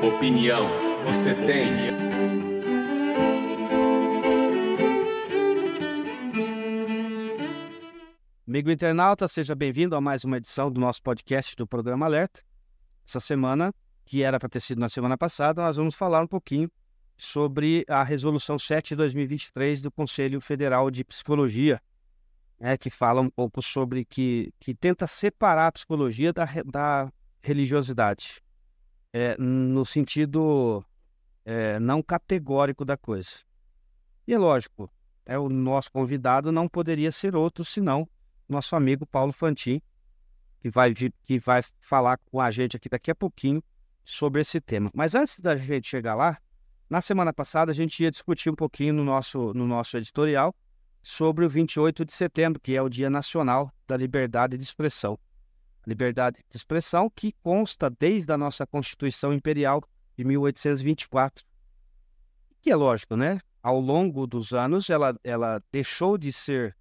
Opinião você tem. Amigo internauta, seja bem-vindo a mais uma edição do nosso podcast do Programa Alerta. Essa semana, que era para ter sido na semana passada, nós vamos falar um pouquinho sobre a Resolução 7 de 2023 do Conselho Federal de Psicologia, que fala um pouco sobre que tenta separar a psicologia da religiosidade, no sentido não categórico da coisa. E é lógico, o nosso convidado não poderia ser outro senão nosso amigo Paulo Fantin, que vai falar com a gente aqui daqui a pouquinho sobre esse tema. Mas antes da gente chegar lá, na semana passada a gente ia discutir um pouquinho no nosso editorial sobre o 28 de setembro, que é o Dia Nacional da Liberdade de Expressão. Liberdade de expressão que consta desde a nossa Constituição Imperial de 1824. Que é lógico, né? Ao longo dos anos ela deixou de ser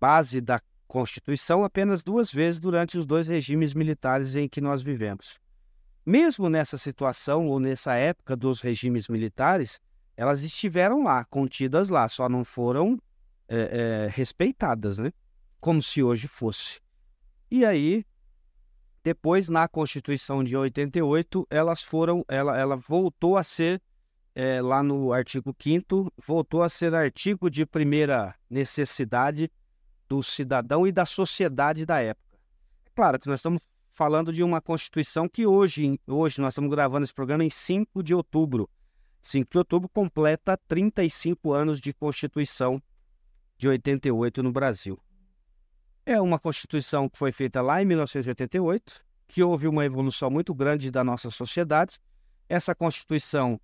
base da Constituição apenas 2 vezes durante os 2 regimes militares em que nós vivemos. Mesmo nessa situação ou nessa época dos regimes militares, elas estiveram lá, contidas lá, só não foram respeitadas, né? Como se hoje fosse. E aí, depois, na Constituição de 88, ela voltou a ser, lá no artigo 5º, voltou a ser artigo de primeira necessidade do cidadão e da sociedade da época. É claro que nós estamos falando de uma Constituição que hoje nós estamos gravando esse programa em 5 de outubro. 5 de outubro completa 35 anos de Constituição de 88 no Brasil. É uma Constituição que foi feita lá em 1988, que houve uma evolução muito grande da nossa sociedade. Essa Constituição,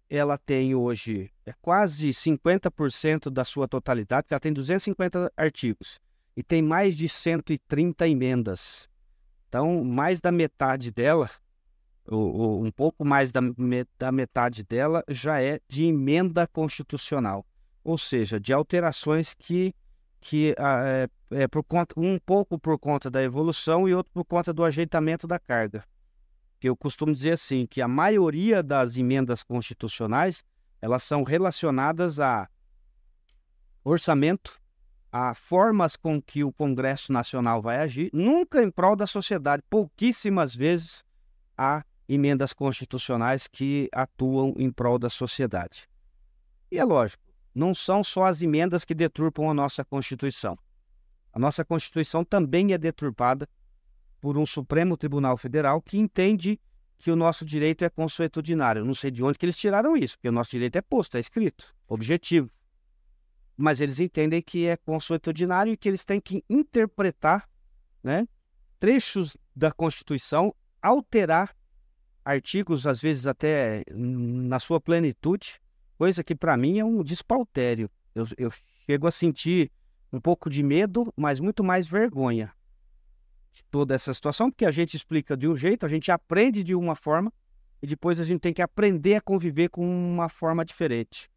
ela tem hoje quase 50% da sua totalidade, que ela tem 250 artigos e tem mais de 130 emendas. Então, mais da metade dela, ou um pouco mais da metade dela, já é de emenda constitucional, ou seja, de alterações que um pouco por conta da evolução e outro por conta do ajeitamento da carga. Que eu costumo dizer assim, que a maioria das emendas constitucionais, elas são relacionadas a orçamento, a formas com que o Congresso Nacional vai agir, nunca em prol da sociedade. Pouquíssimas vezes há emendas constitucionais que atuam em prol da sociedade. E é lógico, não são só as emendas que deturpam a nossa Constituição. A nossa Constituição também é deturpada por um Supremo Tribunal Federal que entende que o nosso direito é consuetudinário. Eu não sei de onde que eles tiraram isso, porque o nosso direito é posto, é escrito, objetivo. Mas eles entendem que é consuetudinário e que eles têm que interpretar, né, trechos da Constituição, alterar artigos, às vezes até na sua plenitude, coisa que para mim é um despautério. Eu chego a sentir um pouco de medo, mas muito mais vergonha de toda essa situação, porque a gente explica de um jeito, a gente aprende de uma forma e depois a gente tem que aprender a conviver com uma forma diferente.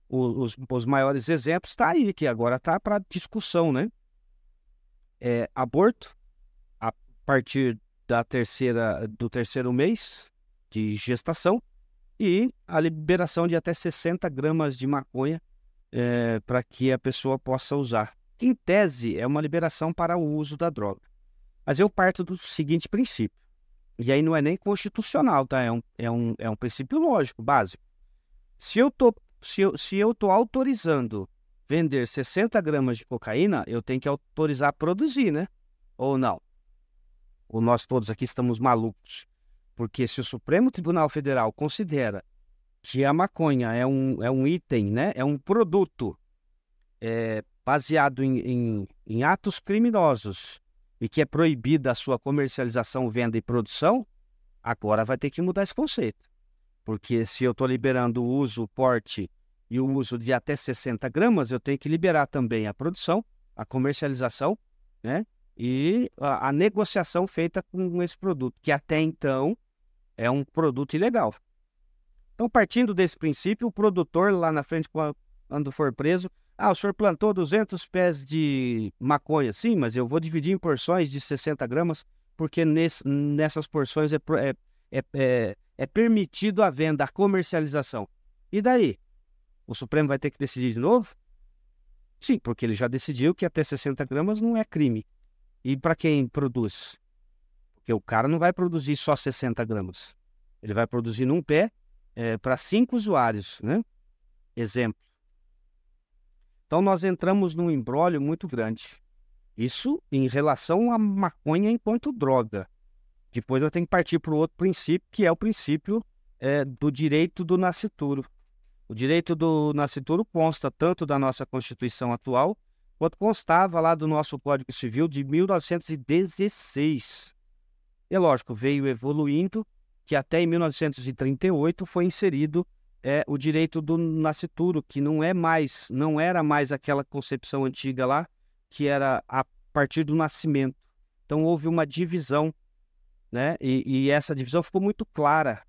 Os maiores exemplos estão aí, que agora está para discussão, né? Aborto, a partir do terceiro mês de gestação, e a liberação de até 60 gramas de maconha para que a pessoa possa usar. Em tese, é uma liberação para o uso da droga. Mas eu parto do seguinte princípio, e aí não é nem constitucional, tá? É um princípio lógico, básico. Se eu estou autorizando vender 60 gramas de cocaína, eu tenho que autorizar a produzir, né? Ou não? Ou nós todos aqui estamos malucos? Porque se o Supremo Tribunal Federal considera que a maconha é um item, né? É um produto baseado em atos criminosos e que é proibida a sua comercialização, venda e produção, agora vai ter que mudar esse conceito. Porque se eu estou liberando o uso, o porte e o uso de até 60 gramas, eu tenho que liberar também a produção, a comercialização, né? E a negociação feita com esse produto, que até então é um produto ilegal. Então, partindo desse princípio, o produtor lá na frente, quando for preso, o senhor plantou 200 pés de maconha, sim, mas eu vou dividir em porções de 60 gramas, porque nessas porções é permitido a venda, a comercialização. E daí? O Supremo vai ter que decidir de novo? Sim, porque ele já decidiu que até 60 gramas não é crime. E para quem produz? Porque o cara não vai produzir só 60 gramas. Ele vai produzir num pé para 5 usuários, né? Exemplo. Então nós entramos num imbróglio muito grande. Isso em relação à maconha enquanto droga. Depois eu tenho que partir para o outro princípio, que é o princípio do direito do nascituro. O direito do nascituro consta tanto da nossa Constituição atual, quanto constava lá do nosso Código Civil de 1916. É lógico, veio evoluindo, que até em 1938 foi inserido o direito do nascituro, que não era mais aquela concepção antiga lá, que era a partir do nascimento. Então houve uma divisão, né? E essa divisão ficou muito clara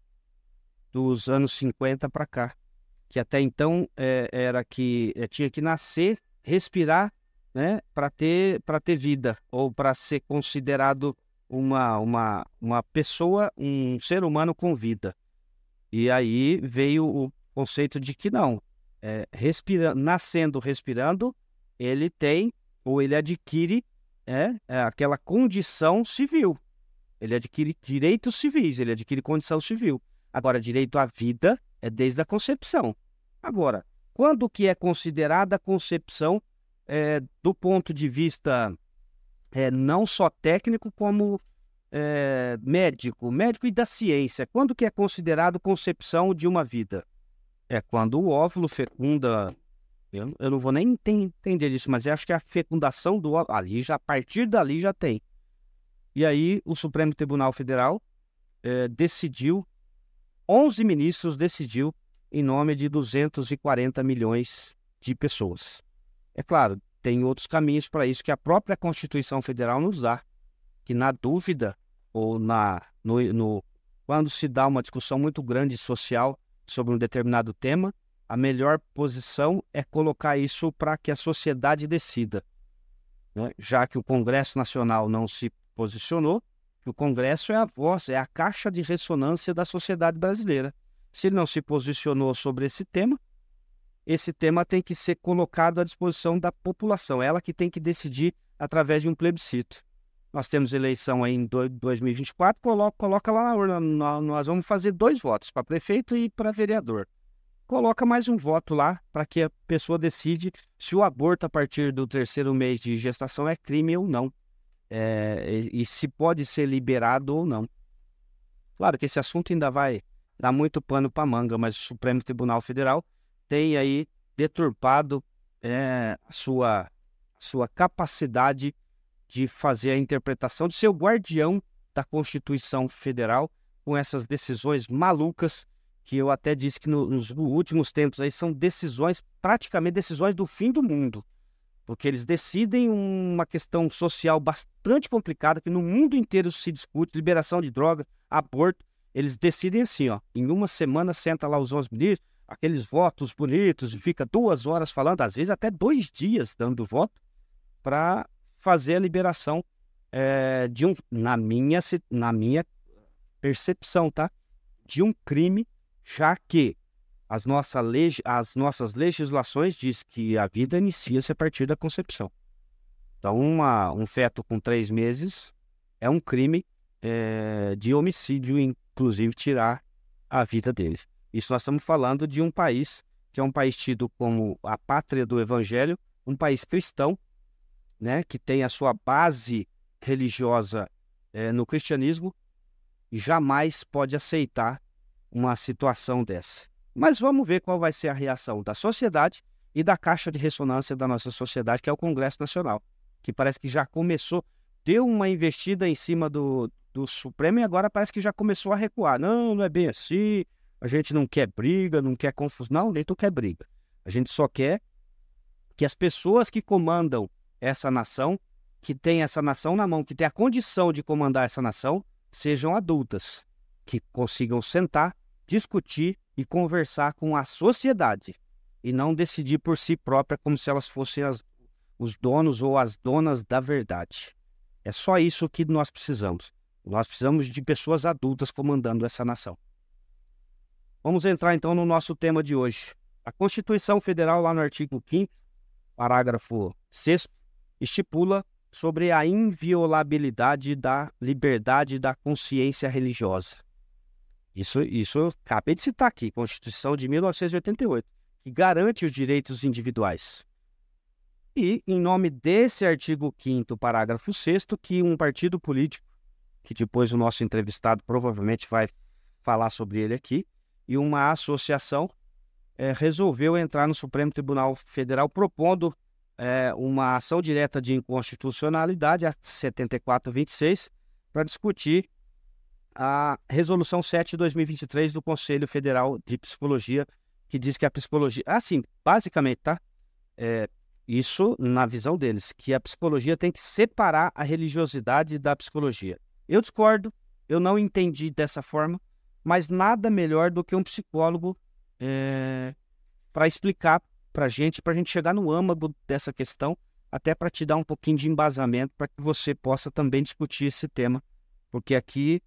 dos anos 50 para cá, que até então era que tinha que nascer, respirar, né, para ter vida, ou para ser considerado uma pessoa, um ser humano com vida. E aí veio o conceito de que não, nascendo, respirando, ele tem, ou ele adquire aquela condição civil. Ele adquire direitos civis, ele adquire condição civil. Agora, direito à vida é desde a concepção. Agora, quando que é considerada a concepção do ponto de vista não só técnico, como médico e da ciência? Quando que é considerado concepção de uma vida? É quando o óvulo fecunda. Eu não vou nem entender isso, mas eu acho que a fecundação do óvulo, a partir dali já tem. E aí o Supremo Tribunal Federal decidiu, 11 ministros decidiu em nome de 240 milhões de pessoas. É claro, tem outros caminhos para isso que a própria Constituição Federal nos dá, que na dúvida ou quando se dá uma discussão muito grande social sobre um determinado tema, a melhor posição é colocar isso para que a sociedade decida, né? Já que o Congresso Nacional não se posicionou, que o Congresso é a voz, é a caixa de ressonância da sociedade brasileira. Se ele não se posicionou sobre esse tema tem que ser colocado à disposição da população, ela que tem que decidir através de um plebiscito. Nós temos eleição aí em 2024, coloca lá na urna, nós vamos fazer 2 votos, para prefeito e para vereador. Coloca mais um voto lá para que a pessoa decide se o aborto a partir do 3º mês de gestação é crime ou não. E se pode ser liberado ou não. Claro que esse assunto ainda vai dar muito pano para manga, mas o Supremo Tribunal Federal tem aí deturpado sua capacidade de fazer a interpretação, de ser o guardião da Constituição Federal com essas decisões malucas, que eu até disse que nos últimos tempos aí são praticamente decisões do fim do mundo. Porque eles decidem uma questão social bastante complicada, que no mundo inteiro se discute, liberação de drogas, aborto. Eles decidem assim, ó, em uma semana senta lá os 11 ministros, aqueles votos bonitos, e fica 2 horas falando, às vezes até 2 dias dando voto, para fazer a liberação na minha percepção, tá? De um crime, já que as nossas legislações diz que a vida inicia-se a partir da concepção. Então, um feto com 3 meses é um crime de homicídio, inclusive tirar a vida dele. Isso nós estamos falando de um país que é um país tido como a pátria do Evangelho, um país cristão, né, que tem a sua base religiosa no cristianismo e jamais pode aceitar uma situação dessa. Mas vamos ver qual vai ser a reação da sociedade e da caixa de ressonância da nossa sociedade, que é o Congresso Nacional, que parece que já começou, deu uma investida em cima do Supremo e agora parece que já começou a recuar. Não é bem assim, a gente não quer briga, não quer confusão, não, nem tu quer briga. A gente só quer que as pessoas que comandam essa nação, que tem essa nação na mão, que tem a condição de comandar essa nação, sejam adultas, que consigam sentar, discutir e conversar com a sociedade e não decidir por si própria como se elas fossem os donos ou as donas da verdade. É só isso que nós precisamos. Nós precisamos de pessoas adultas comandando essa nação. Vamos entrar então no nosso tema de hoje. A Constituição Federal, lá no artigo 5º, parágrafo 6º, estipula sobre a inviolabilidade da liberdade da consciência religiosa. Isso eu acabei de citar aqui, Constituição de 1988, que garante os direitos individuais. E, em nome desse artigo 5º, parágrafo 6º, que um partido político, que depois o nosso entrevistado provavelmente vai falar sobre ele aqui, e uma associação resolveu entrar no Supremo Tribunal Federal propondo uma ação direta de inconstitucionalidade, a 7426, para discutir a Resolução 7 de 2023 do Conselho Federal de Psicologia, que diz que a psicologia... Assim, basicamente, tá? Isso na visão deles, que a psicologia tem que separar a religiosidade da psicologia. Eu discordo, eu não entendi dessa forma, mas nada melhor do que um psicólogo para explicar para a gente chegar no âmago dessa questão, até para te dar um pouquinho de embasamento para que você possa também discutir esse tema, porque aqui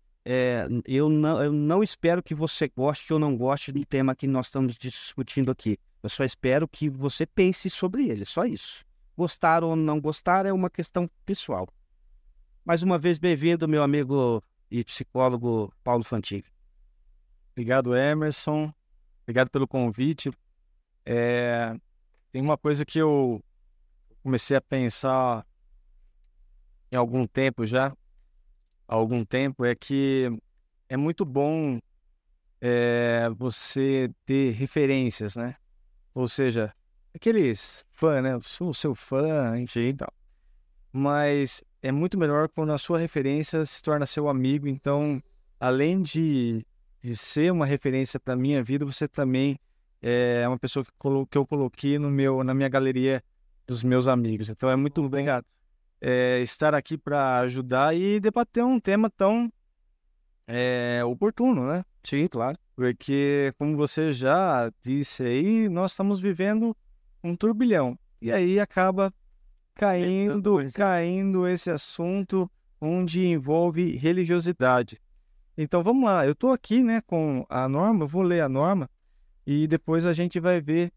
eu não espero que você goste ou não goste do tema que nós estamos discutindo aqui. Eu só espero que você pense sobre ele, só isso. Gostar ou não gostar é uma questão pessoal. Mais uma vez, bem-vindo, meu amigo e psicólogo Paulo Fantini. Obrigado, Emerson. Obrigado pelo convite. Tem uma coisa que eu comecei a pensar em algum tempo já. Há algum tempo é que é muito bom você ter referências, né? Ou seja, aqueles fãs, né? Eu sou o seu fã, enfim e tal. Mas é muito melhor quando a sua referência se torna seu amigo. Então, além de ser uma referência para a minha vida, você também é uma pessoa que eu coloquei na minha galeria dos meus amigos. Então, é muito bem estar aqui para ajudar e debater um tema tão oportuno, né? Sim, claro. Porque, como você já disse aí, nós estamos vivendo um turbilhão. E aí acaba caindo esse assunto onde envolve religiosidade. Então vamos lá, eu estou aqui, né, com a norma, eu vou ler a norma e depois a gente vai ver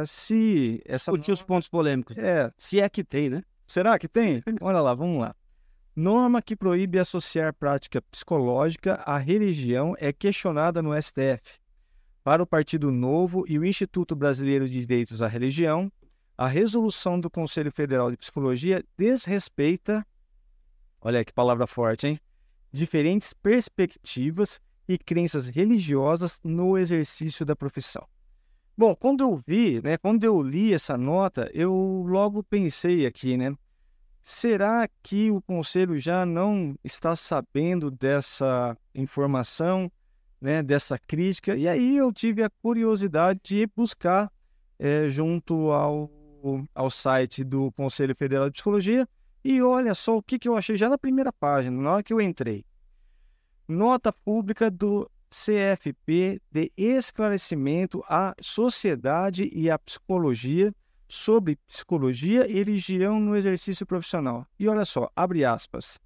se essa... Discutir os pontos polêmicos. Se é que tem, né? Será que tem? Olha lá, vamos lá. Norma que proíbe associar prática psicológica à religião é questionada no STF. Para o Partido Novo e o Instituto Brasileiro de Direitos à Religião, a resolução do Conselho Federal de Psicologia desrespeita, olha que palavra forte, hein? Diferentes perspectivas e crenças religiosas no exercício da profissão. Bom, quando eu li essa nota, eu logo pensei aqui, né? Será que o Conselho já não está sabendo dessa informação, né, dessa crítica? E aí eu tive a curiosidade de buscar junto ao site do Conselho Federal de Psicologia e olha só o que eu achei já na primeira página, na hora que eu entrei. Nota pública do CFP de esclarecimento à sociedade e à psicologia sobre psicologia e religião no exercício profissional. E olha só, abre aspas.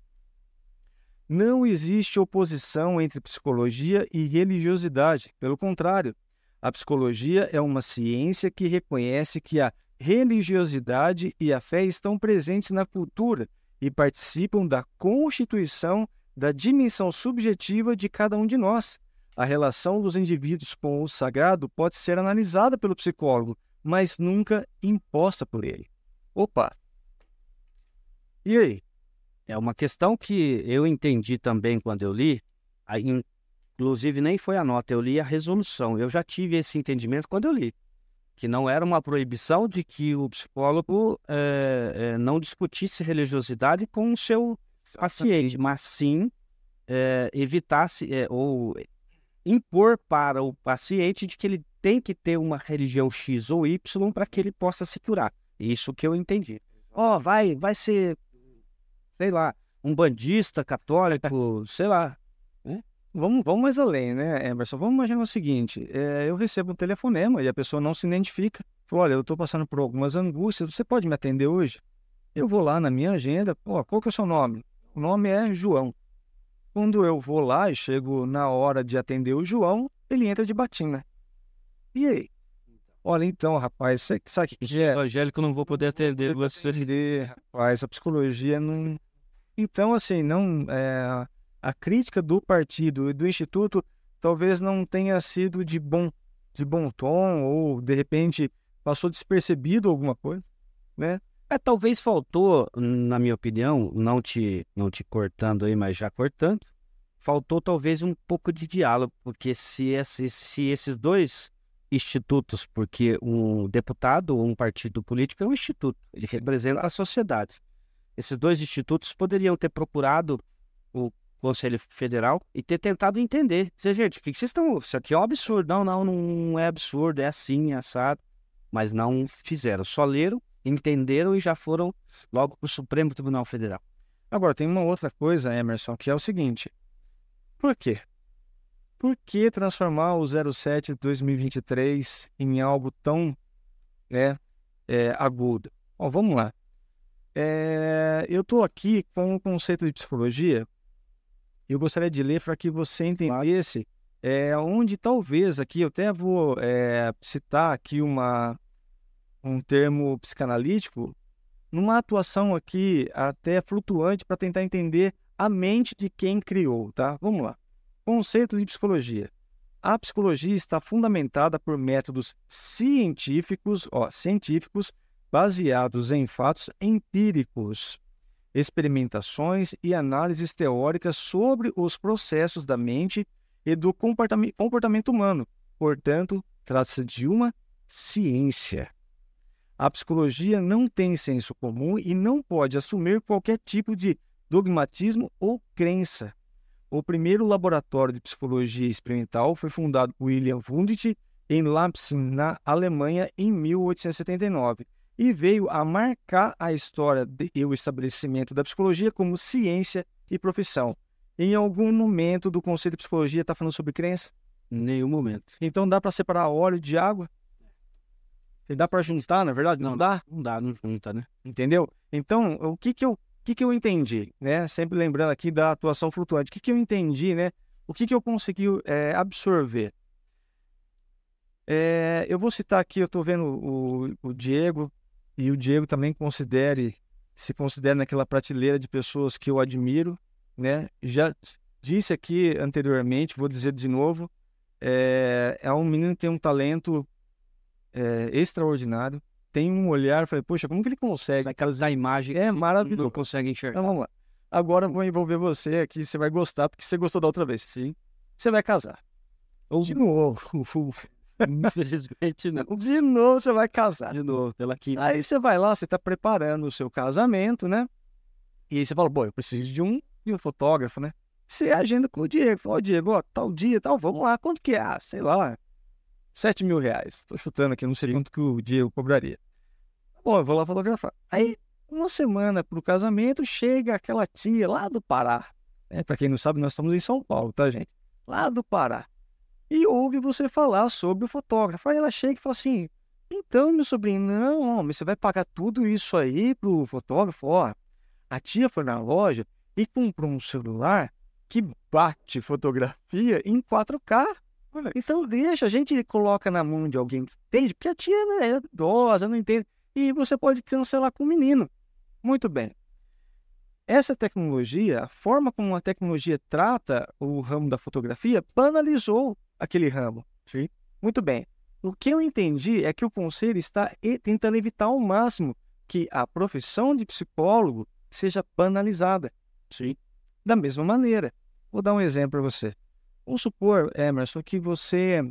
Não existe oposição entre psicologia e religiosidade. Pelo contrário, a psicologia é uma ciência que reconhece que a religiosidade e a fé estão presentes na cultura e participam da constituição da dimensão subjetiva de cada um de nós. A relação dos indivíduos com o sagrado pode ser analisada pelo psicólogo, mas nunca imposta por ele. Opa! E aí? É uma questão que eu entendi também quando eu li, inclusive nem foi a nota, eu li a resolução. Eu já tive esse entendimento quando eu li, que não era uma proibição de que o psicólogo não discutisse religiosidade com o seu paciente, mas sim evitasse ou impor para o paciente de que ele tem que ter uma religião X ou Y para que ele possa se curar. Isso que eu entendi. Vai ser, sei lá, um bandista católico, sei lá. Vamos mais além, né, Emerson? Vamos imaginar o seguinte, eu recebo um telefonema e a pessoa não se identifica. Fala, olha, eu estou passando por algumas angústias, você pode me atender hoje? Eu vou lá na minha agenda, qual que é o seu nome? O nome é João. Quando eu vou lá e chego na hora de atender o João, ele entra de batina. E aí? Olha, então, rapaz, você sabe o que é? Evangélico, não vou poder atender você. Rapaz, a psicologia não... Então, assim, não, a crítica do partido e do instituto talvez não tenha sido de bom tom, ou, de repente, passou despercebido alguma coisa, né? Talvez faltou, na minha opinião, não te cortando aí, mas já cortando, faltou talvez um pouco de diálogo, porque se esses dois institutos, porque um deputado ou um partido político é um instituto, ele representa a sociedade. Esses dois institutos poderiam ter procurado o Conselho Federal e ter tentado entender. Dizer, gente, o que vocês estão... Isso aqui é um absurdo. Não é absurdo, é assim, é assado. Mas não fizeram, só leram, entenderam e já foram logo para o Supremo Tribunal Federal. Agora, tem uma outra coisa, Emerson, que é o seguinte. Por quê? Por que transformar o 07 de 2023 em algo tão agudo? Bom, vamos lá. Eu estou aqui com o conceito de psicologia. Eu gostaria de ler para que você entendesse onde talvez aqui, eu até vou citar aqui um termo psicanalítico, numa atuação aqui até flutuante para tentar entender a mente de quem criou, tá? Vamos lá. Conceito de psicologia. A psicologia está fundamentada por métodos científicos baseados em fatos empíricos, experimentações e análises teóricas sobre os processos da mente e do comportamento humano. Portanto, trata-se de uma ciência. A psicologia não tem senso comum e não pode assumir qualquer tipo de dogmatismo ou crença. O primeiro laboratório de psicologia experimental foi fundado por William Wundt em Leipzig, na Alemanha, em 1879, e veio a marcar a história e o estabelecimento da psicologia como ciência e profissão. Em algum momento do conceito de psicologia está falando sobre crença? Em nenhum momento. Então dá para separar óleo de água? E dá para juntar, na verdade? Não dá? Não dá, não junta, né? Entendeu? Então, o que eu entendi, né? Sempre lembrando aqui da atuação flutuante. O que eu entendi, né? O que eu consegui absorver? Eu vou citar aqui, eu estou vendo o Diego, e o Diego também se considera naquela prateleira de pessoas que eu admiro, né? Já disse aqui anteriormente, vou dizer de novo, é um menino que tem um talento extraordinário, tem um olhar, falei, poxa, como que ele consegue? Aquelas imagens maravilhoso. Não consegue enxergar. Então vamos lá. Agora eu vou envolver você aqui, você vai gostar, porque você gostou da outra vez. Sim. Você vai casar. De novo. Infelizmente não. De novo você vai casar. De novo, pela quinta. Aí você vai lá, você está preparando o seu casamento, né? E aí você fala, eu preciso de um fotógrafo, né? Você agenda com o Diego. Fala, Diego, tal dia, tal, vamos lá. Quanto que é? Sei lá, R$7.000. Estou chutando aqui, não sei quanto que o Diego cobraria. Bom, eu vou lá fotografar. Aí, uma semana para o casamento, chega aquela tia lá do Pará. Para quem não sabe, nós estamos em São Paulo, tá, gente? Lá do Pará. E ouve você falar sobre o fotógrafo. Aí ela chega e fala assim, então, meu sobrinho, não, mas você vai pagar tudo isso aí pro fotógrafo? Ó, a tia foi na loja e comprou um celular que bate fotografia em 4K. Então deixa, a gente coloca na mão de alguém que entende, porque a tia é idosa, não entende. E você pode cancelar com o menino. Muito bem. Essa tecnologia, a forma como a tecnologia trata o ramo da fotografia, banalizou aquele ramo. Sim. Muito bem. O que eu entendi é que o conselho está tentando evitar ao máximo que a profissão de psicólogo seja banalizada. Sim. Da mesma maneira. Vou dar um exemplo para você. Vamos supor, Emerson, que você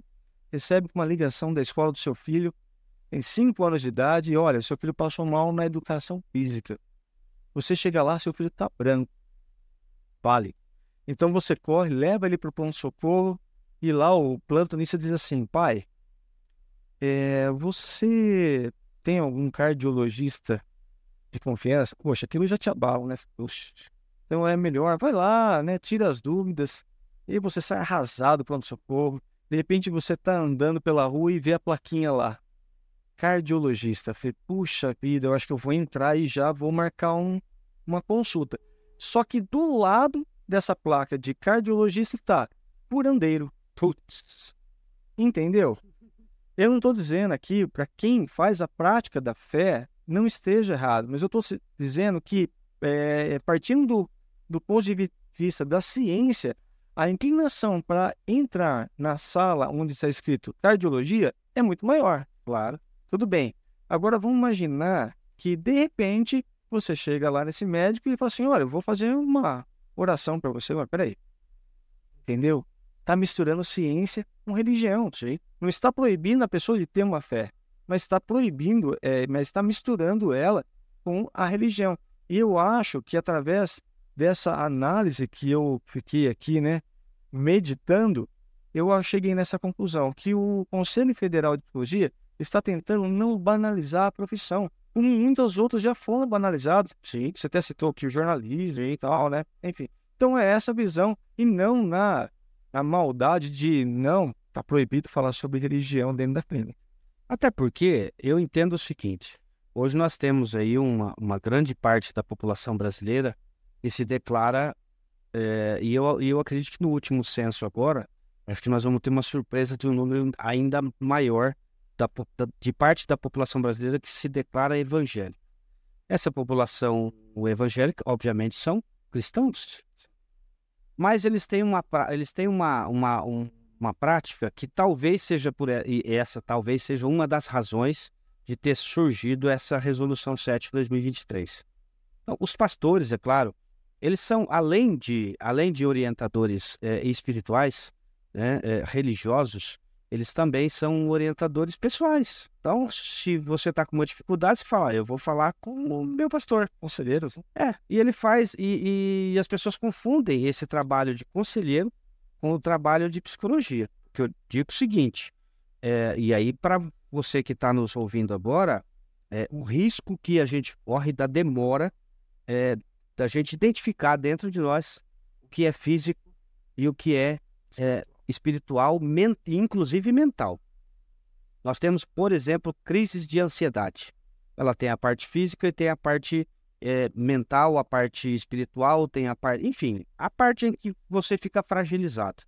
recebe uma ligação da escola do seu filho, tem 5 anos de idade, e olha, seu filho passou mal na educação física. Você chega lá, seu filho está branco, pálido. Então você corre, leva ele para o pronto-socorro, e lá o plantonista diz assim, pai, você tem algum cardiologista de confiança? Poxa, aquilo já te abala, né? Poxa. Então é melhor, vai lá, né? Tira as dúvidas, e você sai arrasado do pronto-socorro. De repente você está andando pela rua e vê a plaquinha lá. Cardiologista. Falei, puxa vida, eu acho que eu vou entrar e já vou marcar uma consulta. Só que do lado dessa placa de cardiologista está curandeiro. Putz. Entendeu? Eu não estou dizendo aqui para quem faz a prática da fé não esteja errado, mas eu estou dizendo que, partindo do ponto de vista da ciência, a inclinação para entrar na sala onde está escrito cardiologia é muito maior. Claro, tudo bem. Agora vamos imaginar que, de repente, você chega lá nesse médico e fala assim, olha, eu vou fazer uma oração para você. Mas peraí, entendeu? Está misturando ciência com religião. Sim. Não está proibindo a pessoa de ter uma fé, mas está proibindo, mas está misturando ela com a religião. E eu acho que através dessa análise que eu fiquei aqui, né, meditando, eu cheguei nessa conclusão, que o Conselho Federal de Psicologia está tentando não banalizar a profissão, como muitas outras já foram banalizadas. Sim, você até citou aqui o jornalismo e tal, né? Enfim, então é essa visão, e não na maldade de não, está proibido falar sobre religião dentro da clínica. Até porque eu entendo o seguinte, hoje nós temos aí uma grande parte da população brasileira que se declara, e eu acredito que no último censo agora, acho que nós vamos ter uma surpresa de um número ainda maior de parte da população brasileira que se declara evangélica. Essa população evangélica, obviamente, são cristãos, mas eles têm uma prática que talvez seja e essa talvez seja uma das razões de ter surgido essa Resolução 7 de 2023. Então, os pastores, é claro, eles são, além de orientadores espirituais, né, religiosos, eles também são orientadores pessoais. Então, se você está com uma dificuldade, você fala, eu vou falar com o meu pastor, conselheiro. E ele faz, e as pessoas confundem esse trabalho de conselheiro com o trabalho de psicologia. Que eu digo o seguinte, e aí para você que está nos ouvindo agora, o risco que a gente corre da demora da gente identificar dentro de nós o que é físico e o que é espiritual, inclusive mental. Nós temos, por exemplo, crises de ansiedade. Ela tem a parte física e tem a parte mental, a parte espiritual, tem a parte... Enfim, a parte em que você fica fragilizado.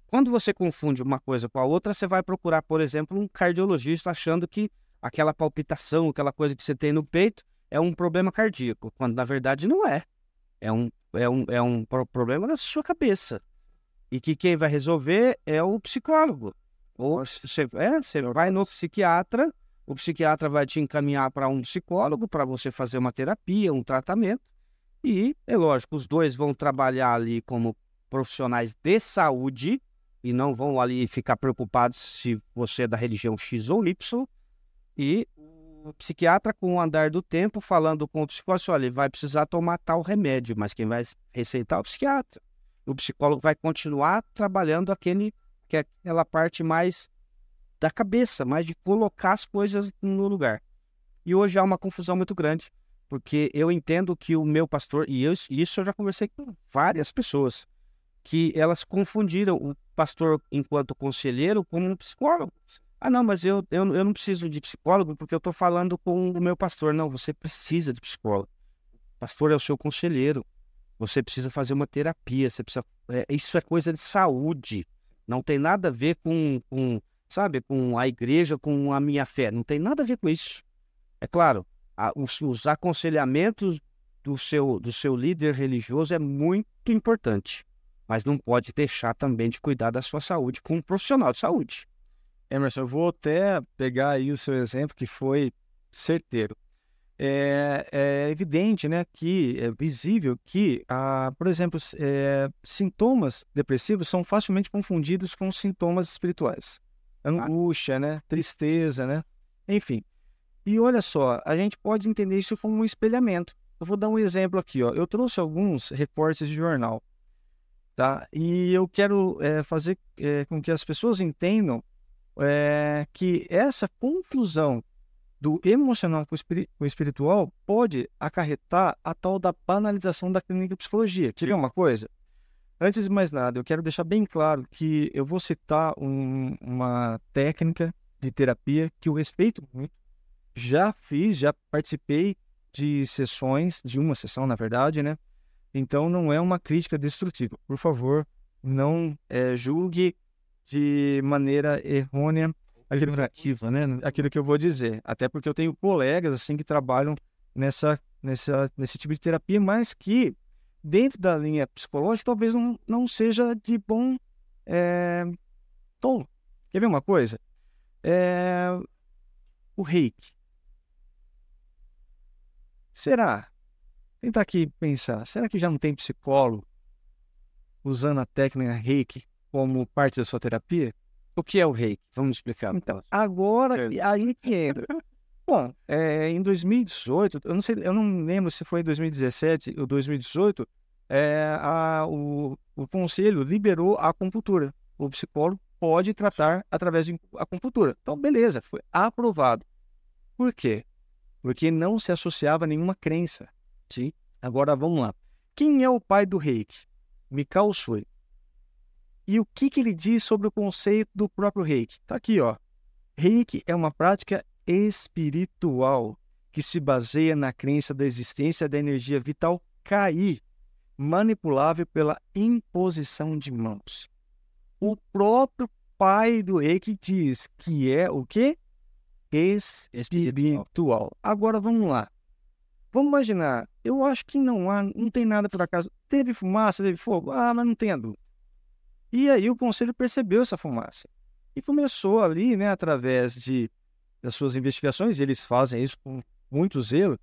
Quando você confunde uma coisa com a outra, você vai procurar, por exemplo, um cardiologista achando que aquela palpitação, aquela coisa que você tem no peito é um problema cardíaco, quando na verdade não é. É um problema na sua cabeça. E que quem vai resolver é o psicólogo. Ou você vai no psiquiatra, o psiquiatra vai te encaminhar para um psicólogo para você fazer uma terapia, um tratamento. E, é lógico, os dois vão trabalhar ali como profissionais de saúde e não vão ali ficar preocupados se você é da religião X ou Y. E o psiquiatra, com o andar do tempo, falando com o psicólogo, olha, ele vai precisar tomar tal remédio, mas quem vai receitar é o psiquiatra. O psicólogo vai continuar trabalhando aquela parte mais da cabeça, mais de colocar as coisas no lugar. E hoje há uma confusão muito grande, porque eu entendo que o meu pastor, isso eu já conversei com várias pessoas, que elas confundiram o pastor enquanto conselheiro com um psicólogo. Ah, não, mas eu não preciso de psicólogo porque eu estou falando com o meu pastor. Não, você precisa de psicólogo. O pastor é o seu conselheiro. Você precisa fazer uma terapia, você precisa... isso é coisa de saúde. Não tem nada a ver com a igreja, com a minha fé. Não tem nada a ver com isso. É claro, os aconselhamentos do seu líder religioso é muito importante, mas não pode deixar também de cuidar da sua saúde com um profissional de saúde. Emerson, eu vou até pegar aí o seu exemplo que foi certeiro. É evidente, né, que é visível que, por exemplo, sintomas depressivos são facilmente confundidos com sintomas espirituais. Angústia, né, tristeza, né, enfim. E olha só, a gente pode entender isso como um espelhamento. Eu vou dar um exemplo aqui, ó. Eu trouxe alguns recortes de jornal, tá? E eu quero fazer com que as pessoas entendam que essa confusão do emocional com o espiritual pode acarretar a tal da banalização da clínica de psicologia. Quer ver uma coisa? Antes de mais nada, eu quero deixar bem claro que eu vou citar uma técnica de terapia que eu respeito muito. Já participei de sessões, de uma sessão, na verdade, né? Então, não é uma crítica destrutiva. Por favor, não julgue de maneira errônea aquilo que eu vou dizer. Até porque eu tenho colegas assim que trabalham nesse tipo de terapia, mas que dentro da linha psicológica talvez não seja de bom tom. Quer ver uma coisa? O reiki. Será? Tentar aqui pensar. Será que já não tem psicólogo usando a técnica reiki como parte da sua terapia? O que é o reiki? Vamos explicar. Então, agora aí que entra. Bom, em 2018, eu não lembro se foi em 2017 ou 2018, o conselho liberou a acupuntura. O psicólogo pode tratar através de acupuntura. Então, beleza, foi aprovado. Por quê? Porque não se associava a nenhuma crença. Sim? Agora, vamos lá. Quem é o pai do reiki? Mikao Usui. E o que ele diz sobre o conceito do próprio reiki? Está aqui, ó. Reiki é uma prática espiritual que se baseia na crença da existência da energia vital Kai, manipulável pela imposição de mãos. O próprio pai do reiki diz que é o quê? Espiritual. Agora vamos lá. Vamos imaginar, eu acho que não tem nada por acaso. Teve fumaça, teve fogo? Mas não tem a dúvida. E aí o conselho percebeu essa fumaça. E começou ali, né, através das suas investigações, e eles fazem isso com muito zelo,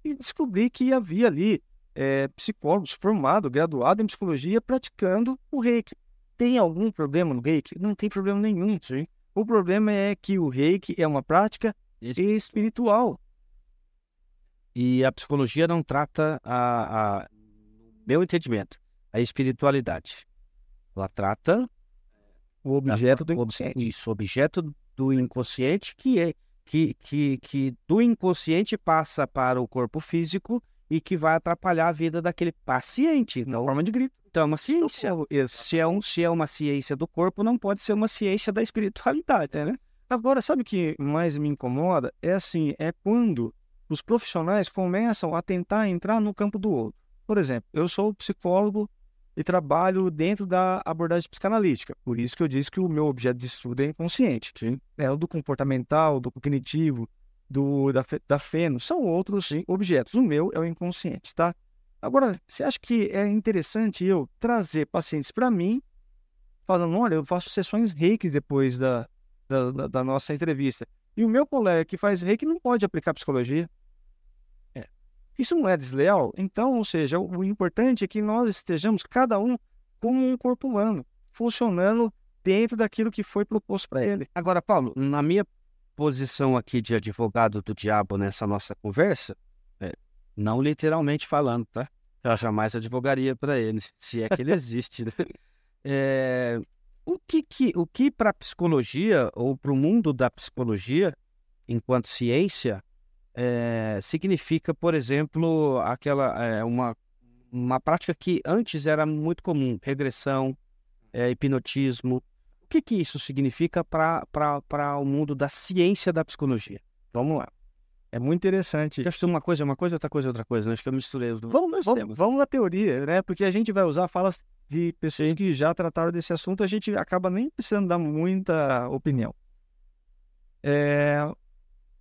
e descobri que havia ali psicólogos formados, graduados em psicologia, praticando o reiki. Tem algum problema no reiki? Não tem problema nenhum. Sim. O problema é que o reiki é uma prática espiritual. E a psicologia não trata, meu entendimento, a espiritualidade. Ela trata o objeto do inconsciente. Isso, o objeto do inconsciente, que do inconsciente passa para o corpo físico e que vai atrapalhar a vida daquele paciente, na forma de grito. Então, é uma ciência. Se é uma ciência do corpo, não pode ser uma ciência da espiritualidade, né? Agora, sabe o que mais me incomoda? É quando os profissionais começam a tentar entrar no campo do outro. Por exemplo, eu sou psicólogo e trabalho dentro da abordagem psicanalítica. Por isso que eu disse que o meu objeto de estudo é inconsciente. Sim. O do comportamental, do cognitivo, da feno, são outros objetos. O meu é o inconsciente, tá? Agora, você acha que é interessante eu trazer pacientes para mim, falando, olha, eu faço sessões reiki depois da nossa entrevista. E o meu colega que faz reiki não pode aplicar psicologia. Isso não é desleal? Então, ou seja, o importante é que nós estejamos, cada um, como um corpo humano, funcionando dentro daquilo que foi proposto para ele. Agora, Paulo, na minha posição aqui de advogado do diabo nessa nossa conversa, não literalmente falando, tá? Eu jamais advogaria para ele, se é que ele existe, né? O que para a psicologia, ou para o mundo da psicologia, enquanto ciência, significa, por exemplo, uma prática que antes era muito comum, regressão, hipnotismo. O que isso significa para o mundo da ciência da psicologia? Vamos lá. É muito interessante. Acho que uma coisa é uma coisa, outra coisa é outra coisa, né? Acho que eu misturei os dois. Vamos na teoria, né? Porque a gente vai usar falas de pessoas que já trataram desse assunto, a gente acaba nem precisando dar muita opinião.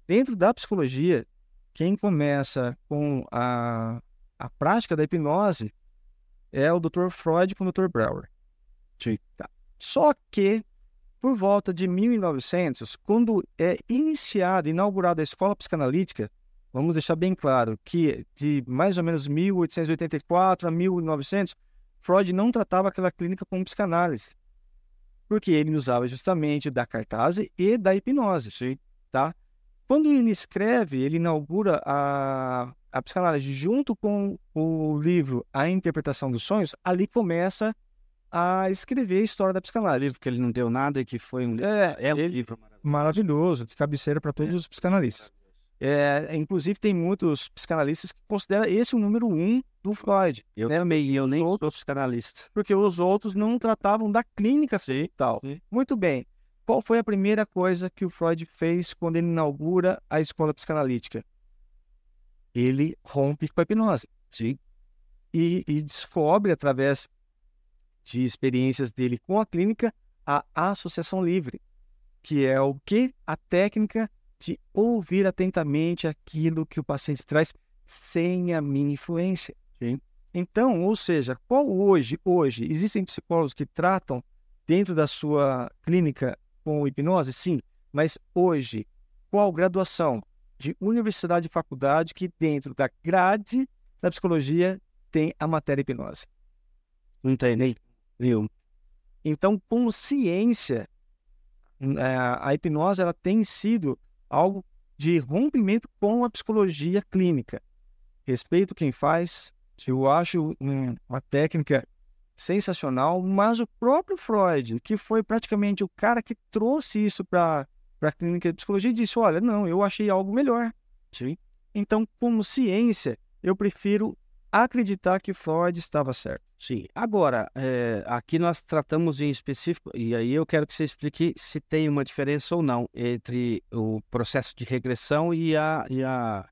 Dentro da psicologia, quem começa com a prática da hipnose é o Dr. Freud com o Dr. Breuer. Tá. Só que, por volta de 1900, quando é inaugurada a escola psicanalítica, vamos deixar bem claro que de mais ou menos 1884 a 1900, Freud não tratava aquela clínica como psicanálise, porque ele usava justamente da cartaz e da hipnose, tá? Quando ele escreve, ele inaugura a psicanálise junto com o livro A Interpretação dos Sonhos, ali começa a escrever a história da psicanálise. Livro que ele não deu nada e que foi um livro maravilhoso, de cabeceira para todos os psicanalistas. Inclusive, tem muitos psicanalistas que consideram esse o número 1 do Freud. Eu nem sou psicanalista. Porque os outros não tratavam da clínica e tal. Sim. Muito bem. Qual foi a primeira coisa que o Freud fez quando ele inaugura a escola psicanalítica? Ele rompe com a hipnose. Sim. e descobre, através de experiências dele com a clínica, a associação livre, que é o quê? A técnica de ouvir atentamente aquilo que o paciente traz sem a minha influência. Sim. Então, ou seja, hoje existem psicólogos que tratam dentro da sua clínica com hipnose? Sim, mas hoje, qual graduação de universidade e faculdade que dentro da grade da psicologia tem a matéria hipnose? Não tem nem nenhum. Então, como ciência, a hipnose ela tem sido algo de rompimento com a psicologia clínica. Respeito quem faz, eu acho uma técnica sensacional, mas o próprio Freud, que foi praticamente o cara que trouxe isso para a clínica de psicologia, disse, olha, não, eu achei algo melhor. Sim. Então, como ciência, eu prefiro acreditar que Freud estava certo. Sim. Agora, aqui nós tratamos em específico, e aí eu quero que você explique se tem uma diferença ou não entre o processo de regressão e a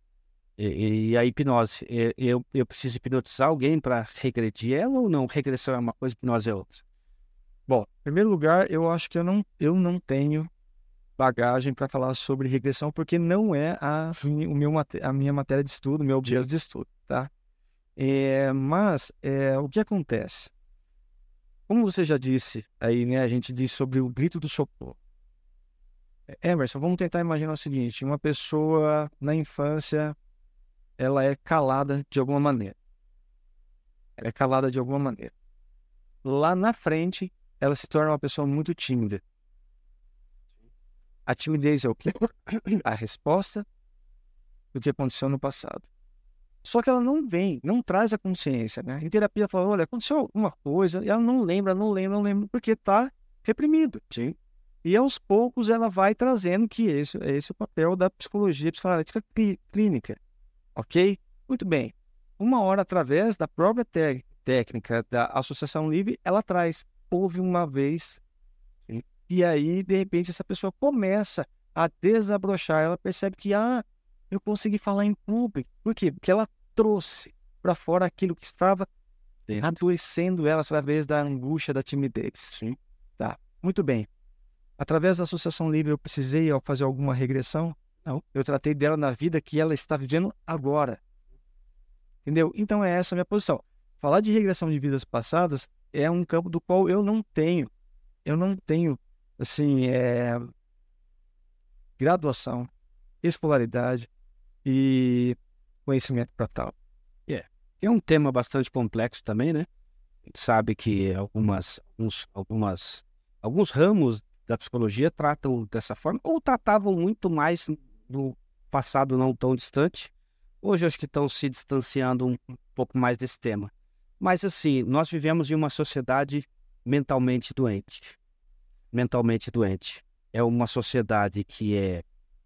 hipnose. Eu preciso hipnotizar alguém para regredir ela ou não? Regressão é uma coisa, hipnose é outra. Bom, em primeiro lugar, eu acho que eu não tenho bagagem para falar sobre regressão, porque não é a minha matéria de estudo, meu objeto de estudo, tá? Mas o que acontece? Como você já disse aí, né? A gente disse sobre o grito do socorro. Emerson, vamos tentar imaginar o seguinte: uma pessoa na infância, ela é calada de alguma maneira. Ela é calada de alguma maneira. Lá na frente, ela se torna uma pessoa muito tímida. A timidez é o quê? A resposta do que aconteceu no passado. Só que ela não traz a consciência, né? Em terapia fala, olha, aconteceu alguma coisa, e ela não lembra, porque está reprimido. Sim. E aos poucos ela vai trazendo que esse é o papel da psicologia psicanalítica clínica. Ok? Muito bem. Uma hora, através da própria técnica da associação livre, ela traz, houve uma vez, sim. E aí, de repente, essa pessoa começa a desabrochar, ela percebe que, eu consegui falar em público. Por quê? Porque ela trouxe para fora aquilo que estava adoecendo ela através da angústia, da timidez. Sim. Tá, muito bem. Através da associação livre, eu precisei fazer alguma regressão? Não. Eu tratei dela na vida que ela está vivendo agora. Entendeu? Então é essa a minha posição. Falar de regressão de vidas passadas é um campo do qual eu não tenho, assim, graduação, escolaridade e conhecimento para tal. É um tema bastante complexo também, né? A gente sabe que alguns ramos da psicologia tratam dessa forma, ou tratavam muito mais no passado não tão distante. Hoje acho que estão se distanciando um pouco mais desse tema. Mas assim, nós vivemos em uma sociedade mentalmente doente. Mentalmente doente. É uma sociedade que é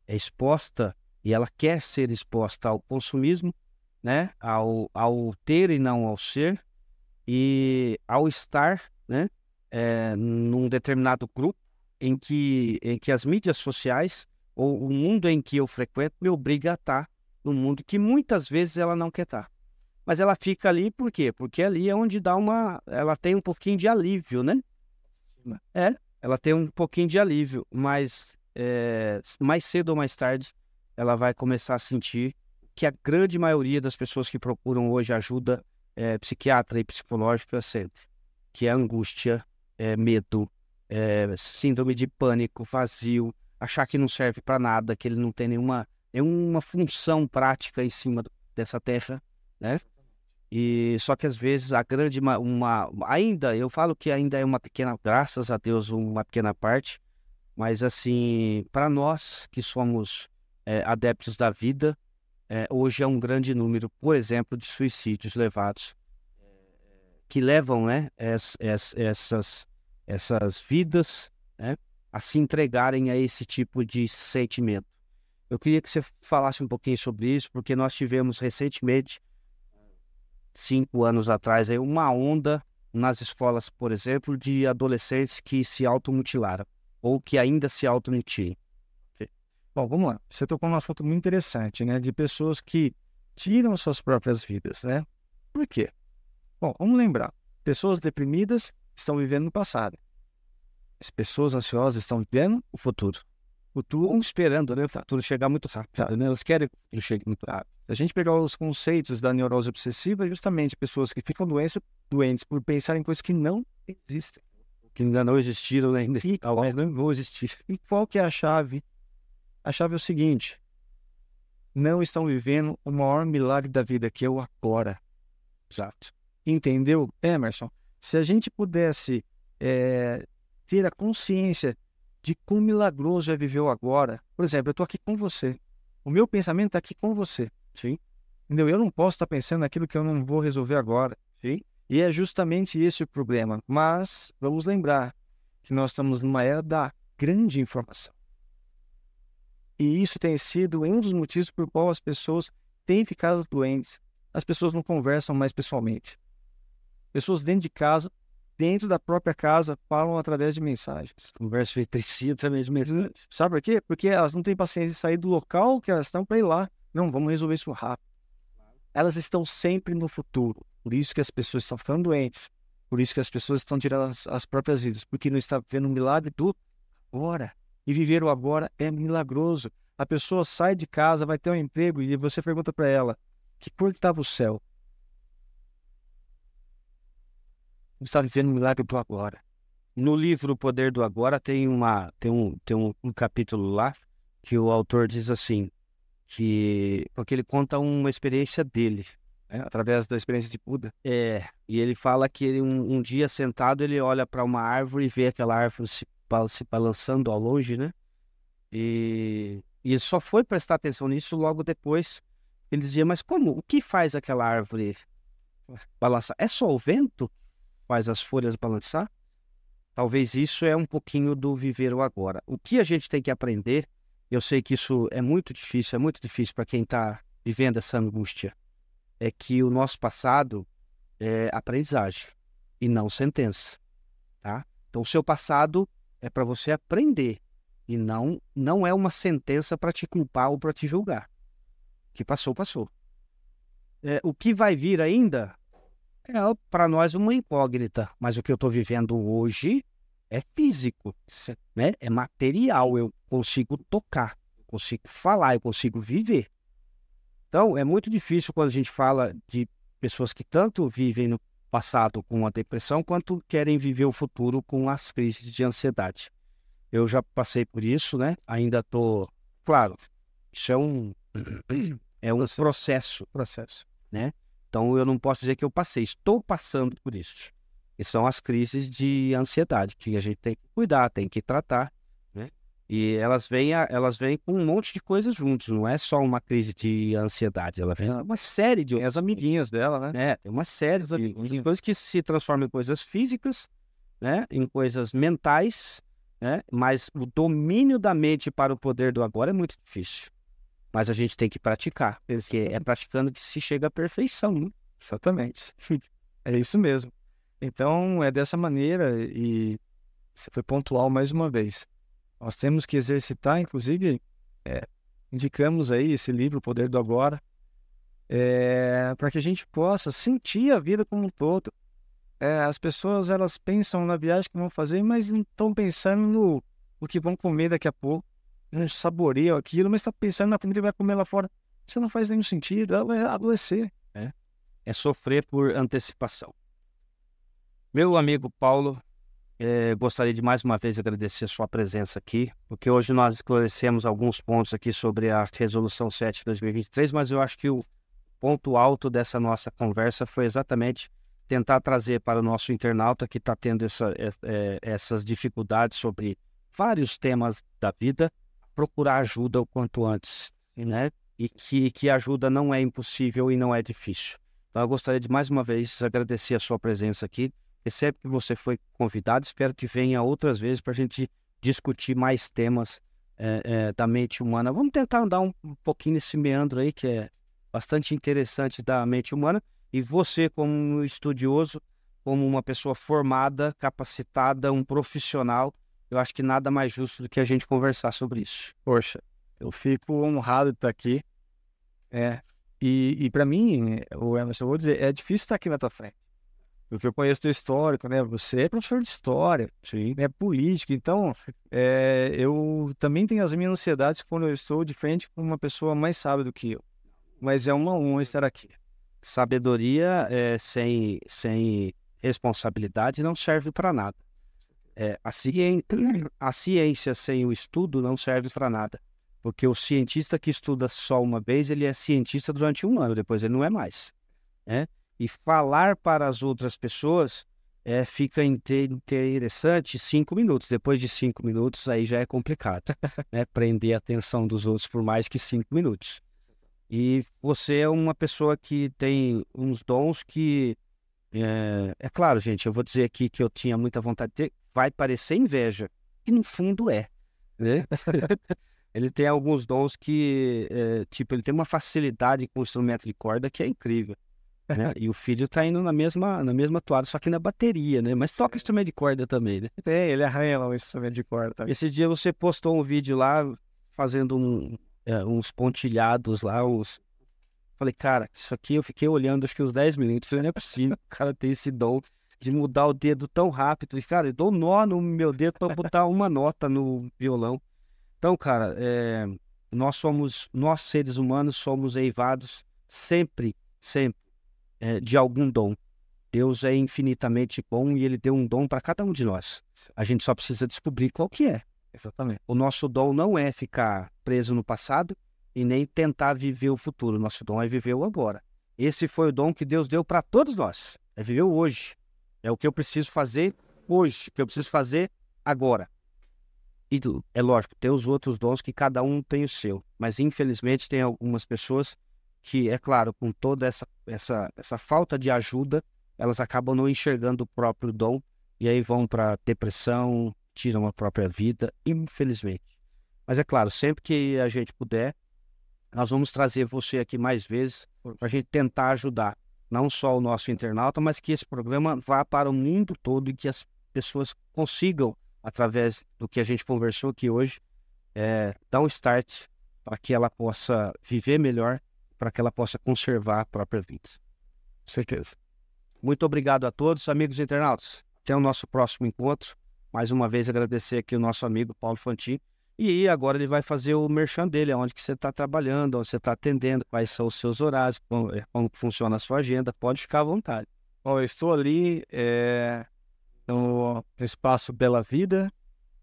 exposta, e ela quer ser exposta ao consumismo, né? Ao ter e não ao ser, e ao estar, né? Num determinado grupo em que as mídias sociais, ou o mundo em que eu frequento, me obriga a estar no mundo que muitas vezes ela não quer estar. Mas ela fica ali por quê? Porque ali é onde ela tem um pouquinho de alívio, né? Ela tem um pouquinho de alívio, mas mais cedo ou mais tarde ela vai começar a sentir que a grande maioria das pessoas que procuram hoje ajuda psiquiatra e psicológica sente, que é angústia, medo, síndrome de pânico, vazio, achar que não serve para nada, que ele não tem nenhuma função prática em cima dessa terra, né? E só que às vezes a grande ainda, eu falo que ainda é uma pequena, graças a Deus, uma pequena parte, mas assim, para nós que somos adeptos da vida, hoje é um grande número, por exemplo, de suicídios levados, que levam, né, essas vidas, né, a se entregarem a esse tipo de sentimento. Eu queria que você falasse um pouquinho sobre isso, porque nós tivemos recentemente, 5 anos atrás, aí, uma onda nas escolas, por exemplo, de adolescentes que se automutilaram, ou que ainda se automutilam. Bom, vamos lá. Você tocou num assunto muito interessante, né? De pessoas que tiram suas próprias vidas, né? Por quê? Bom, vamos lembrar. Pessoas deprimidas estão vivendo no passado. As pessoas ansiosas estão vivendo o futuro. Futuro esperando, né? O futuro chegar muito rápido, né? Eles querem que o futuro chegue muito rápido. Se a gente pegar os conceitos da neurose obsessiva, é justamente pessoas que ficam doentes por pensar em coisas que não existem. Que ainda não existiram, né? E Talvez não vão existir. E qual que é a chave? A chave é o seguinte: não estão vivendo o maior milagre da vida, que é o agora. Exato. Entendeu, Emerson? Se a gente pudesse ter a consciência de quão milagroso é viver o agora. Por exemplo, eu estou aqui com você. O meu pensamento está aqui com você. Sim. Entendeu? Eu não posso estar pensando naquilo que eu não vou resolver agora. Sim. E é justamente esse o problema. Mas vamos lembrar que nós estamos numa era da grande informação. E isso tem sido um dos motivos por qual as pessoas têm ficado doentes. As pessoas não conversam mais pessoalmente. Pessoas dentro de casa, dentro da própria casa, falam através de mensagens. Conversa entre si através de mensagens. Sabe por quê? Porque elas não têm paciência de sair do local que elas estão para ir lá. Não, vamos resolver isso rápido. Elas estão sempre no futuro. Por isso que as pessoas estão ficando doentes. Por isso que as pessoas estão tirando as próprias vidas. Porque não está vivendo um milagre do agora. E viver o agora é milagroso. A pessoa sai de casa, vai ter um emprego e você pergunta para ela: que cor que estava o céu? Não está vivendo um milagre do agora. No livro O Poder do Agora tem um capítulo lá que o autor diz assim, porque ele conta uma experiência dele, Através da experiência de Buda. e ele fala que ele, um dia sentado ele olha para uma árvore e vê aquela árvore se balançando ao longe, né? E ele só foi prestar atenção nisso logo depois. Ele dizia, mas como? O que faz aquela árvore balançar? É só o vento que faz as folhas balançar? Talvez isso é um pouquinho do viver o agora. O que a gente tem que aprender, eu sei que isso é muito difícil para quem está vivendo essa angústia, é que o nosso passado é aprendizagem e não sentença, tá? Então o seu passado é para você aprender e não é uma sentença para te culpar ou para te julgar. O que passou, passou. O que vai vir ainda é para nós uma incógnita, mas o que eu estou vivendo hoje é físico, né? É material, eu consigo tocar, eu consigo falar, eu consigo viver. Então, é muito difícil quando a gente fala de pessoas que tanto vivem no passado com a depressão, quanto querem viver o futuro com as crises de ansiedade. Eu já passei por isso, né? Ainda estou... Claro, isso é um processo, né? Então, eu não posso dizer que eu passei, estou passando por isso. E são as crises de ansiedade, que a gente tem que cuidar, tem que tratar, né? E elas vêm com um monte de coisas juntos, não é só uma crise de ansiedade, ela vem uma série de... As amiguinhas dela, né? Tem uma série de coisas que se transformam em coisas físicas, né? Em coisas mentais, né? Mas o domínio da mente para o poder do agora é muito difícil. Mas a gente tem que praticar, porque é praticando que se chega à perfeição, né? Exatamente. É isso mesmo. Então, é dessa maneira, e você foi pontual mais uma vez. Nós temos que exercitar, inclusive, indicamos aí esse livro, O Poder do Agora, para que a gente possa sentir a vida como um todo. As pessoas, elas pensam na viagem que vão fazer, mas não estão pensando no que vão comer daqui a pouco. Não saboreiam aquilo, mas está pensando na comida que vai comer lá fora. Isso não faz nenhum sentido, ela vai adoecer. É sofrer por antecipação. Meu amigo Paulo, gostaria de mais uma vez agradecer a sua presença aqui, porque hoje nós esclarecemos alguns pontos aqui sobre a Resolução 7 de 2023, mas eu acho que o ponto alto dessa nossa conversa foi exatamente tentar trazer para o nosso internauta que está tendo essas dificuldades sobre vários temas da vida, procurar ajuda o quanto antes, né? E que ajuda não é impossível e não é difícil. Então eu gostaria de mais uma vez agradecer a sua presença aqui. Recebe que você foi convidado, espero que venha outras vezes para a gente discutir mais temas da mente humana. Vamos tentar andar um pouquinho nesse meandro aí, que é bastante interessante da mente humana. E você, como um estudioso, como uma pessoa formada, capacitada, um profissional, eu acho que nada mais justo do que a gente conversar sobre isso. Poxa, eu fico honrado de estar aqui. E para mim, o Emerson, eu vou dizer, é difícil estar aqui na tua frente. Porque eu conheço teu histórico, né? Você é professor de história, Sim. é político, então eu também tenho as minhas ansiedades quando eu estou de frente com uma pessoa mais sábia do que eu. Mas é uma honra estar aqui. Sabedoria sem responsabilidade não serve para nada. A ciência sem o estudo não serve para nada. Porque o cientista que estuda só uma vez, ele é cientista durante um ano, depois ele não é mais. Né? E falar para as outras pessoas fica interessante 5 minutos. Depois de 5 minutos, aí já é complicado. Né? Prender a atenção dos outros por mais que 5 minutos. E você é uma pessoa que tem uns dons que... É claro, gente, eu vou dizer aqui que eu tinha muita vontade de ter. Vai parecer inveja, que no fundo é. Né? Ele tem alguns dons que, ele tem uma facilidade com o instrumento de corda que é incrível. Né? E o filho tá indo na mesma toada, só que na bateria, né? Mas toca instrumento de corda também, né? Ele arranha lá o instrumento de corda também. Esse dia você postou um vídeo lá, fazendo uns pontilhados lá, Falei, cara, isso aqui eu fiquei olhando acho que uns 10 minutos, não é possível, o cara tem esse dom de mudar o dedo tão rápido. E, cara, eu dou nó no meu dedo para botar uma nota no violão. Então, cara, nós seres humanos somos eivados sempre de algum dom. Deus é infinitamente bom e Ele deu um dom para cada um de nós. A gente só precisa descobrir qual que é. Exatamente. O nosso dom não é ficar preso no passado e nem tentar viver o futuro. O nosso dom é viver o agora. Esse foi o dom que Deus deu para todos nós. É viver o hoje. É o que eu preciso fazer hoje, o que eu preciso fazer agora. E é lógico, tem os outros dons que cada um tem o seu. Mas infelizmente tem algumas pessoas que, é claro, com toda essa falta de ajuda, elas acabam não enxergando o próprio dom e aí vão para depressão, tiram a própria vida, infelizmente. Mas é claro, sempre que a gente puder, nós vamos trazer você aqui mais vezes para a gente tentar ajudar, não só o nosso internauta, mas que esse programa vá para o mundo todo e que as pessoas consigam, através do que a gente conversou aqui hoje, dar um start para que ela possa viver melhor, para que ela possa conservar a própria vida. Com certeza. Muito obrigado a todos, amigos internautas. Até o nosso próximo encontro. Mais uma vez agradecer aqui o nosso amigo Paulo Fantin. E agora ele vai fazer o merchan dele, onde que você está trabalhando, onde você está atendendo, quais são os seus horários, como funciona a sua agenda. Pode ficar à vontade. Bom, eu estou ali no Espaço Bela Vida,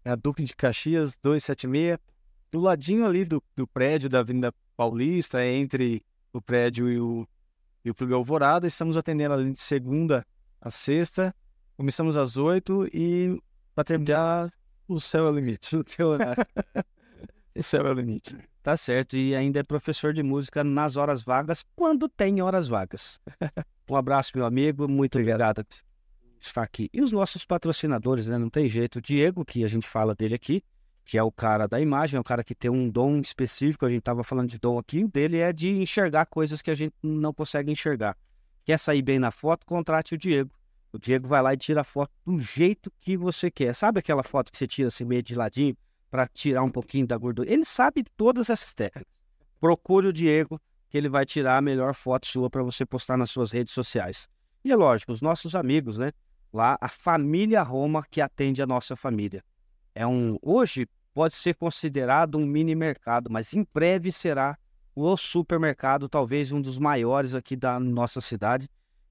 na Duque de Caxias 276, do ladinho ali do prédio da Avenida Paulista, entre o prédio e o Clube Alvorada. Estamos atendendo ali de segunda a sexta. Começamos às 8 e para terminar, o céu é o limite. O teu horário. O céu é o limite. Tá certo. E ainda é professor de música nas horas vagas, quando tem horas vagas. Um abraço, meu amigo. Muito obrigado por estar aqui. E os nossos patrocinadores, né? Não tem jeito. O Diego, que a gente fala dele aqui, que é o cara da imagem, é o cara que tem um dom específico. A gente estava falando de dom aqui. O dele é de enxergar coisas que a gente não consegue enxergar. Quer sair bem na foto? Contrate o Diego. O Diego vai lá e tira a foto do jeito que você quer. Sabe aquela foto que você tira assim meio de ladinho para tirar um pouquinho da gordura? Ele sabe todas essas técnicas. Procure o Diego, que ele vai tirar a melhor foto sua para você postar nas suas redes sociais. E é lógico, os nossos amigos, né? Lá, a família Roma que atende a nossa família. Hoje pode ser considerado um mini mercado, mas em breve será o supermercado, talvez um dos maiores aqui da nossa cidade.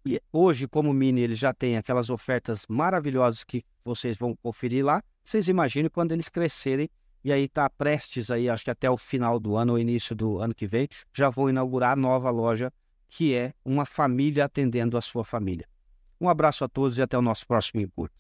E hoje, como mini, ele já tem aquelas ofertas maravilhosas que vocês vão conferir lá. Vocês imaginem quando eles crescerem e aí tá prestes aí, acho que até o final do ano ou início do ano que vem, já vão inaugurar a nova loja, que é uma família atendendo a sua família. Um abraço a todos e até o nosso próximo encontro.